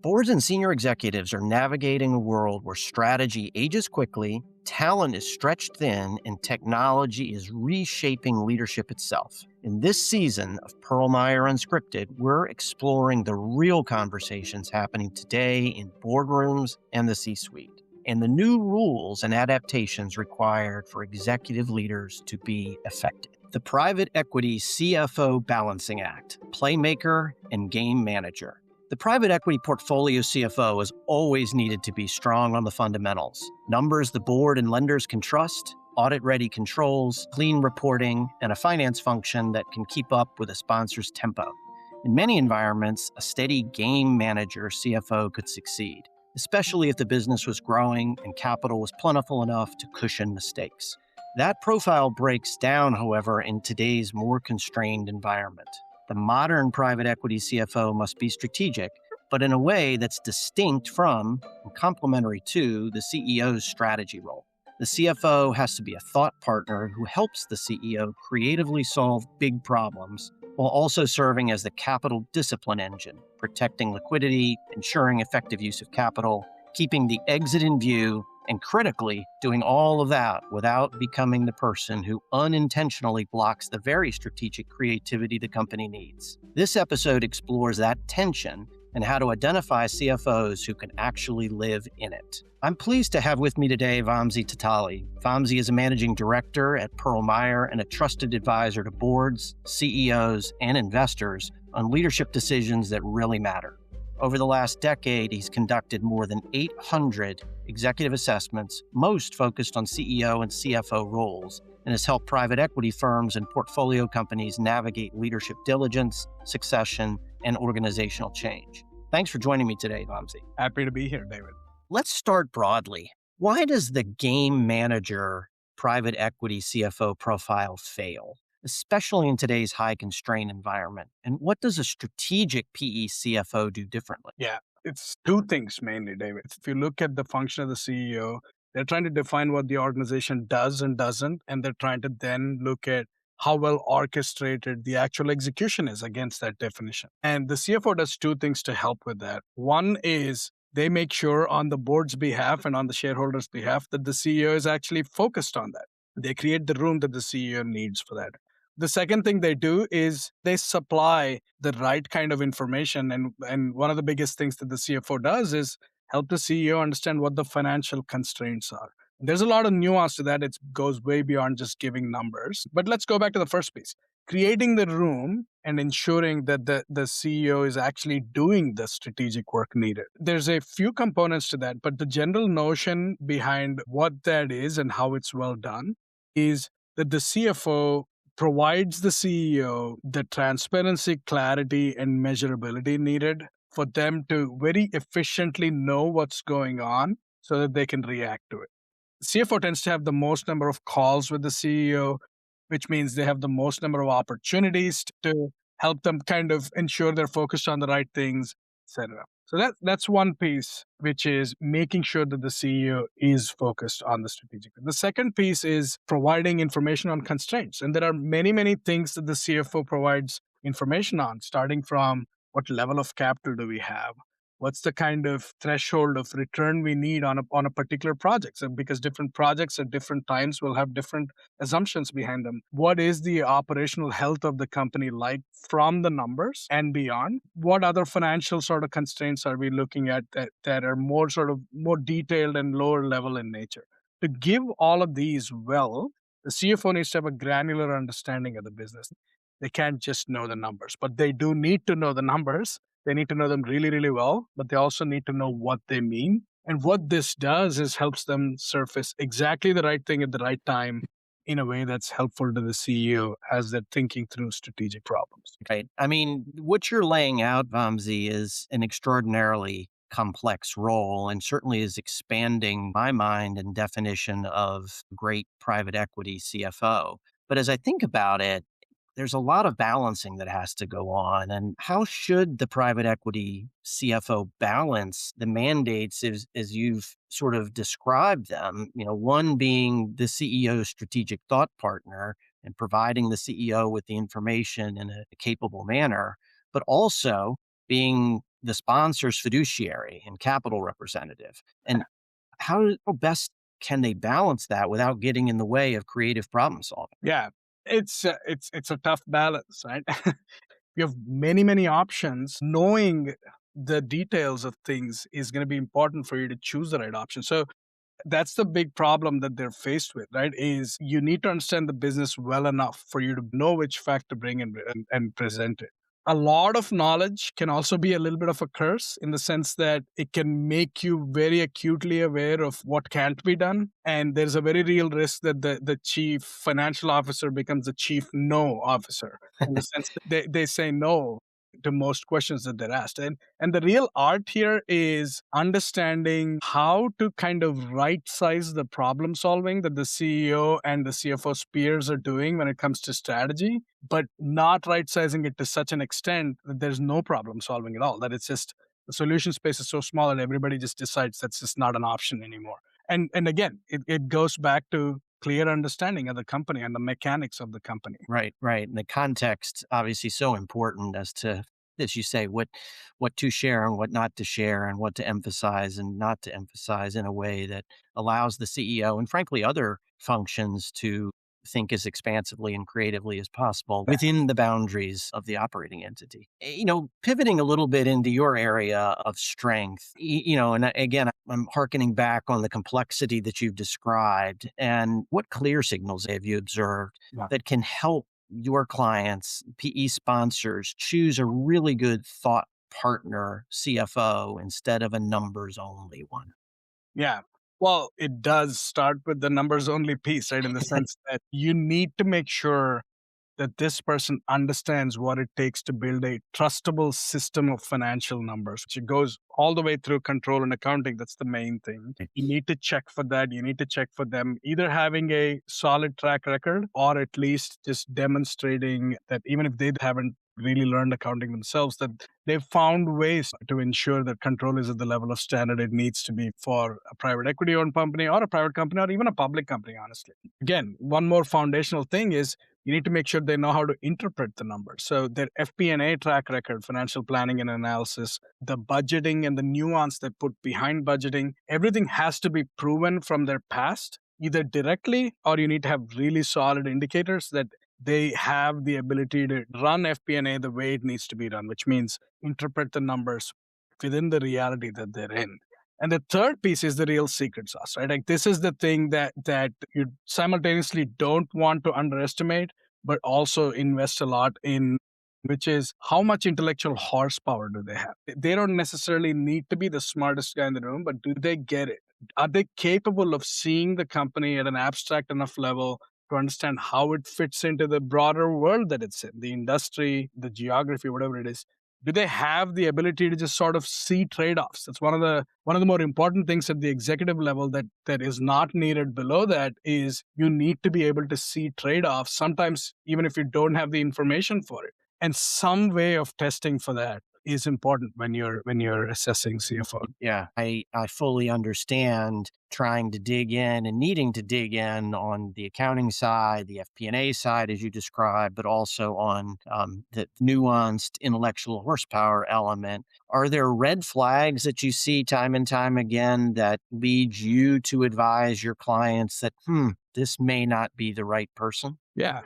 Boards and senior executives are navigating a world where strategy ages quickly, talent is stretched thin, and technology is reshaping leadership itself. In this season of Perlmeyer Unscripted, we're exploring the real conversations happening today in boardrooms and the C-suite, and the new rules and adaptations required for executive leaders to be effective. The Private Equity CFO Balancing Act, Playmaker and Game Manager. The private equity portfolio CFO has always needed to be strong on the fundamentals. Numbers the board and lenders can trust, audit-ready controls, clean reporting, and a finance function that can keep up with a sponsor's tempo. In many environments, a steady game manager CFO could succeed, especially if the business was growing and capital was plentiful enough to cushion mistakes. That profile breaks down, however, in today's more constrained environment. The modern private equity CFO must be strategic, but in a way that's distinct from and complementary to the CEO's strategy role. The CFO has to be a thought partner who helps the CEO creatively solve big problems while also serving as the capital discipline engine, protecting liquidity, ensuring effective use of capital, keeping the exit in view, and critically, doing all of that without becoming the person who unintentionally blocks the very strategic creativity the company needs. This episode explores that tension and how to identify CFOs who can actually live in it. I'm pleased to have with me today Vamsi Tatali. Vamsi is a managing director at Perlmeyer and a trusted advisor to boards, CEOs, and investors on leadership decisions that really matter. Over the last decade, he's conducted more than 800 executive assessments, most focused on CEO and CFO roles, and has helped private equity firms and portfolio companies navigate leadership diligence, succession, and organizational change. Thanks for joining me today, Vamsi. Happy to be here, David. Let's start broadly. Why does the game manager private equity CFO profile fail, especially in today's high constraint environment? And what does a strategic PE CFO do differently? Yeah, it's two things mainly, David. If you look at the function of the CEO, they're trying to define what the organization does and doesn't, and they're trying to then look at how well orchestrated the actual execution is against that definition. And the CFO does two things to help with that. One is they make sure on the board's behalf and on the shareholders' behalf that the CEO is actually focused on that. They create the room that the CEO needs for that. The second thing they do is they supply the right kind of information. And one of the biggest things that the CFO does is help the CEO understand what the financial constraints are. There's a lot of nuance to that. It goes way beyond just giving numbers. But let's go back to the first piece. Creating the room and ensuring that the CEO is actually doing the strategic work needed. There's a few components to that, but the general notion behind what that is and how it's well done is that the CFO provides the CEO the transparency, clarity, and measurability needed for them to very efficiently know what's going on so that they can react to it. CFO tends to have the most number of calls with the CEO, which means they have the most number of opportunities to help them kind of ensure they're focused on the right things, etc. So that's one piece, which is making sure that the CEO is focused on the strategic. The second piece is providing information on constraints. And there are many, many things that the CFO provides information on, starting from what level of capital do we have? What's the kind of threshold of return we need on a particular project? So because different projects at different times will have different assumptions behind them. What is the operational health of the company like from the numbers and beyond? What other financial sort of constraints are we looking at that are more detailed and lower level in nature? To give all of these well, the CFO needs to have a granular understanding of the business. They can't just know the numbers, but they do need to know the numbers. They need to know them really, really well, but they also need to know what they mean. And what this does is helps them surface exactly the right thing at the right time in a way that's helpful to the CEO as they're thinking through strategic problems. Right. I mean, what you're laying out, Vamsi, is an extraordinarily complex role and certainly is expanding my mind and definition of great private equity CFO. But as I think about it, there's a lot of balancing that has to go on. And how should the private equity CFO balance the mandates as you've sort of described them? One being the CEO's strategic thought partner and providing the CEO with the information in a capable manner, but also being the sponsor's fiduciary and capital representative. And how best can they balance that without getting in the way of creative problem solving? Yeah, it's a tough balance, right? You have many, many options. Knowing the details of things is going to be important for you to choose the right option. So that's the big problem that they're faced with, right? Is you need to understand the business well enough for you to know which fact to bring and present it. A lot of knowledge can also be a little bit of a curse in the sense that it can make you very acutely aware of what can't be done. And there's a very real risk that the chief financial officer becomes the chief no officer in the sense that they say no to most questions that they're asked. And the real art here is understanding how to kind of right size the problem solving that the CEO and the CFO peers are doing when it comes to strategy, but not right sizing it to such an extent that there's no problem solving at all, that it's just the solution space is so small that everybody just decides that's just not an option anymore. And again, it goes back to clear understanding of the company and the mechanics of the company. Right, right. And the context obviously so important as to, as you say, what to share and what not to share and what to emphasize and not to emphasize in a way that allows the CEO and frankly other functions to think as expansively and creatively as possible within the boundaries of the operating entity. Pivoting a little bit into your area of strength, and again, I'm hearkening back on the complexity that you've described and what clear signals have you observed Yeah. that can help your clients, PE sponsors, choose a really good thought partner CFO instead of a numbers only one? Yeah. Well, it does start with the numbers only piece, right? In the sense that you need to make sure that this person understands what it takes to build a trustable system of financial numbers, which goes all the way through control and accounting. That's the main thing. You need to check for that. You need to check for them either having a solid track record or at least just demonstrating that even if they haven't really learned accounting themselves, that they've found ways to ensure that control is at the level of standard it needs to be for a private equity owned company or a private company or even a public company, honestly. Again, one more foundational thing is you need to make sure they know how to interpret the numbers. So their FP&A track record, financial planning and analysis, the budgeting and the nuance they put behind budgeting, everything has to be proven from their past, either directly or you need to have really solid indicators that they have the ability to run FP&A the way it needs to be run, which means interpret the numbers within the reality that they're in. And the third piece is the real secret sauce, right? Like this is the thing that you simultaneously don't want to underestimate, but also invest a lot in, which is how much intellectual horsepower do they have? They don't necessarily need to be the smartest guy in the room, but do they get it? Are they capable of seeing the company at an abstract enough level to understand how it fits into the broader world that it's in, the industry, the geography, whatever it is? Do they have the ability to just sort of see trade-offs? That's one of the more important things at the executive level that is not needed below that is you need to be able to see trade-offs, sometimes even if you don't have the information for it. And some way of testing for that is important when you're assessing CFO. Yeah, I fully understand trying to dig in and needing to dig in on the accounting side, the FP&A side, as you described, but also on the nuanced intellectual horsepower element. Are there red flags that you see time and time again that lead you to advise your clients that, this may not be the right person? Yeah.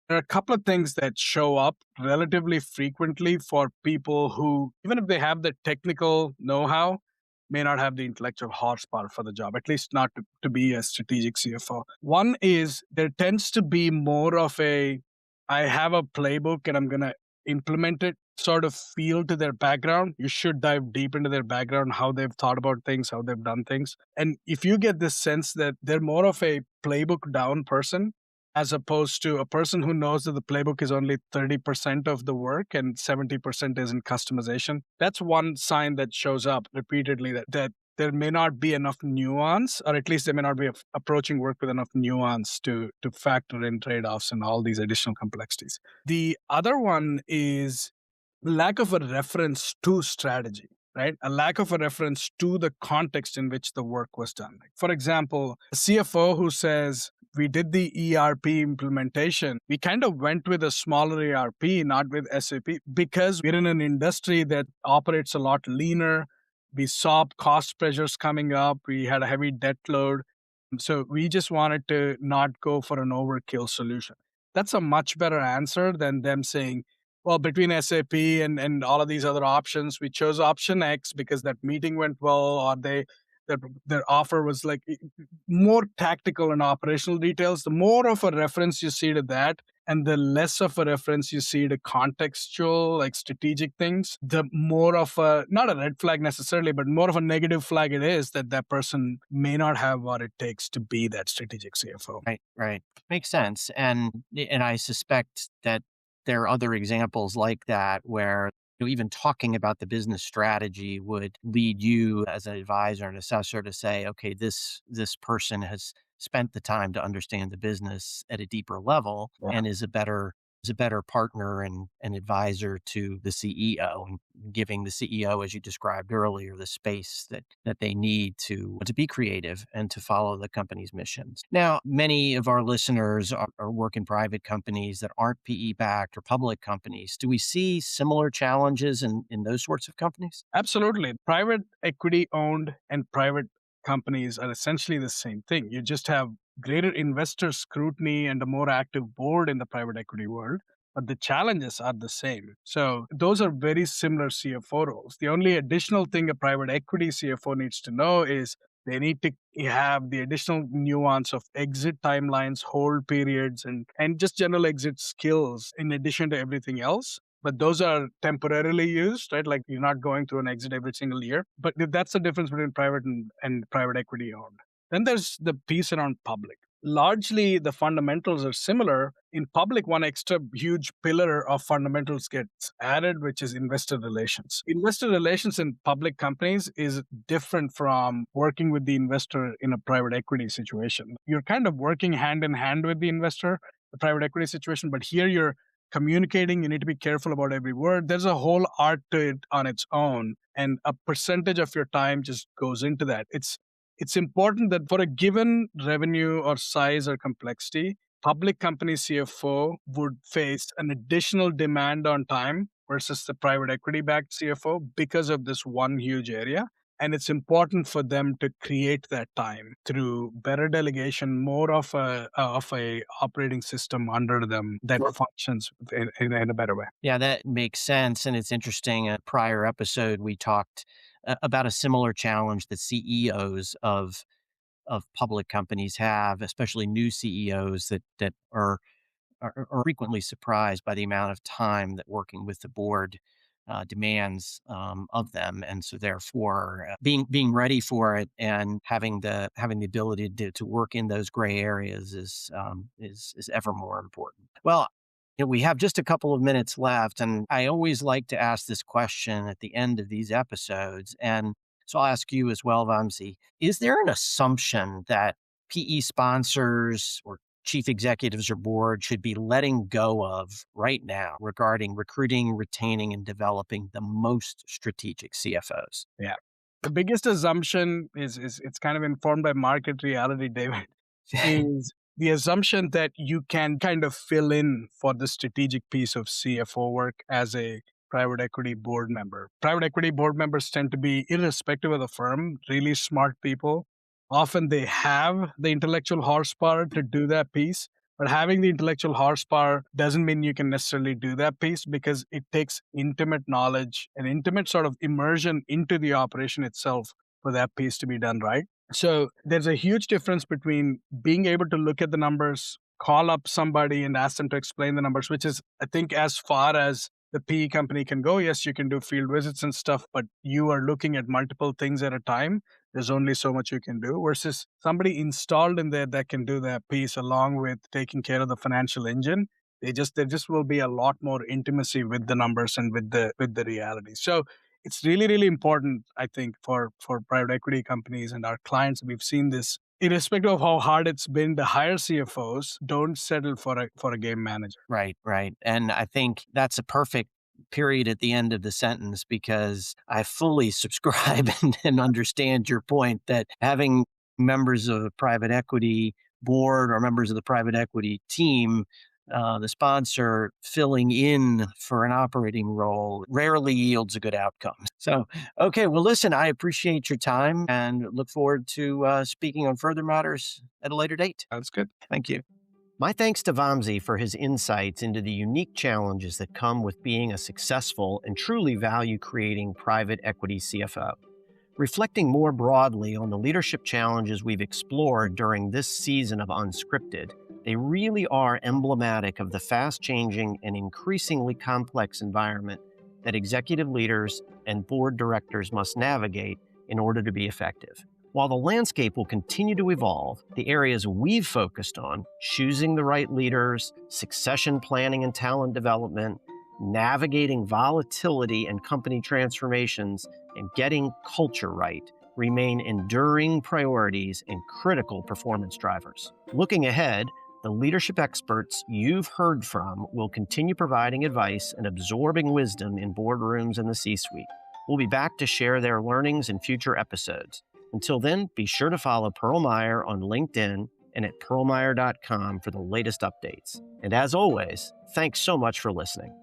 There are a couple of things that show up relatively frequently for people who, even if they have the technical know how, may not have the intellectual horsepower for the job, at least not to be a strategic CFO. One is there tends to be more of I have a playbook and I'm going to implement it sort of feel to their background. You should dive deep into their background, how they've thought about things, how they've done things. And if you get this sense that they're more of a playbook down person, as opposed to a person who knows that the playbook is only 30% of the work and 70% is in customization. That's one sign that shows up repeatedly that there may not be enough nuance, or at least they may not be approaching work with enough nuance to factor in trade-offs and all these additional complexities. The other one is lack of a reference to strategy, right? A lack of a reference to the context in which the work was done. For example, a CFO who says, we did the ERP implementation, we kind of went with a smaller ERP, not with SAP, because we're in an industry that operates a lot leaner. We saw cost pressures coming up. We had a heavy debt load. So we just wanted to not go for an overkill solution. That's a much better answer than them saying, well, between SAP and all of these other options, we chose option X because that meeting went well, or their offer was like more tactical and operational details. The more of a reference you see to that, and the less of a reference you see to contextual, like strategic things, the more of a, not a red flag necessarily, but more of a negative flag it is that that person may not have what it takes to be that strategic CFO. Right, right. Makes sense. And I suspect that there are other examples like that where even talking about the business strategy would lead you as an advisor and assessor to say, okay, this person has spent the time to understand the business at a deeper level and is a better partner and advisor to the CEO, and giving the CEO, as you described earlier, the space that they need to be creative and to follow the company's missions. Now, many of our listeners are work in private companies that aren't PE backed or public companies. Do we see similar challenges in those sorts of companies? Absolutely. Private equity owned and private companies are essentially the same thing. You just have greater investor scrutiny and a more active board in the private equity world, but the challenges are the same. So those are very similar CFO roles. The only additional thing a private equity CFO needs to know is they need to have the additional nuance of exit timelines, hold periods, and just general exit skills in addition to everything else. But those are temporarily used, right? Like you're not going through an exit every single year. But that's the difference between private and private equity owned. Then there's the piece around public. Largely, the fundamentals are similar. In public, one extra huge pillar of fundamentals gets added, which is investor relations. Investor relations in public companies is different from working with the investor in a private equity situation. You're kind of working hand in hand with the investor, the private equity situation, but here you're communicating. You need to be careful about every word. There's a whole art to it on its own, and a percentage of your time just goes into that. It's important that for a given revenue or size or complexity, public company CFO would face an additional demand on time versus the private equity backed CFO because of this one huge area. And it's important for them to create that time through better delegation, more of a operating system under them that functions in a better way. Yeah, that makes sense. And it's interesting. A prior episode, we talked about a similar challenge that CEOs of public companies have, especially new CEOs that are frequently surprised by the amount of time that working with the board demands of them, and so therefore being ready for it and having the ability to work in those gray areas is ever more important. Well, we have just a couple of minutes left, and I always like to ask this question at the end of these episodes, and so I'll ask you as well, Vamsi. Is there an assumption that PE sponsors or chief executives or board should be letting go of right now regarding recruiting, retaining, and developing the most strategic CFOs? Yeah. The biggest assumption is it's kind of informed by market reality, David, is the assumption that you can kind of fill in for the strategic piece of CFO work as a private equity board member. Private equity board members tend to be, irrespective of the firm, really smart people. Often they have the intellectual horsepower to do that piece, but having the intellectual horsepower doesn't mean you can necessarily do that piece because it takes intimate knowledge and intimate sort of immersion into the operation itself for that piece to be done right. So there's a huge difference between being able to look at the numbers, call up somebody and ask them to explain the numbers, which is, I think, as far as the PE company can go. Yes, you can do field visits and stuff, but you are looking at multiple things at a time. There's only so much you can do versus somebody installed in there that can do that piece along with taking care of the financial engine. There just will be a lot more intimacy with the numbers and with the reality. So it's really, really important, I think, for private equity companies and our clients. We've seen this, irrespective of how hard it's been to hire CFOs, don't settle for a game manager. Right, right. And I think that's a perfect period at the end of the sentence, because I fully subscribe and understand your point that having members of a private equity board or members of the private equity team, the sponsor filling in for an operating role rarely yields a good outcome. So, okay, well, listen, I appreciate your time and look forward to speaking on further matters at a later date. That's good. Thank you. My thanks to Vamsi for his insights into the unique challenges that come with being a successful and truly value-creating private equity CFO. Reflecting more broadly on the leadership challenges we've explored during this season of Unscripted, they really are emblematic of the fast-changing and increasingly complex environment that executive leaders and board directors must navigate in order to be effective. While the landscape will continue to evolve, the areas we've focused on, choosing the right leaders, succession planning and talent development, navigating volatility and company transformations, and getting culture right, remain enduring priorities and critical performance drivers. Looking ahead, the leadership experts you've heard from will continue providing advice and absorbing wisdom in boardrooms and the C-suite. We'll be back to share their learnings in future episodes. Until then, be sure to follow Pearl Meyer on LinkedIn and at pearlmeyer.com for the latest updates. And as always, thanks so much for listening.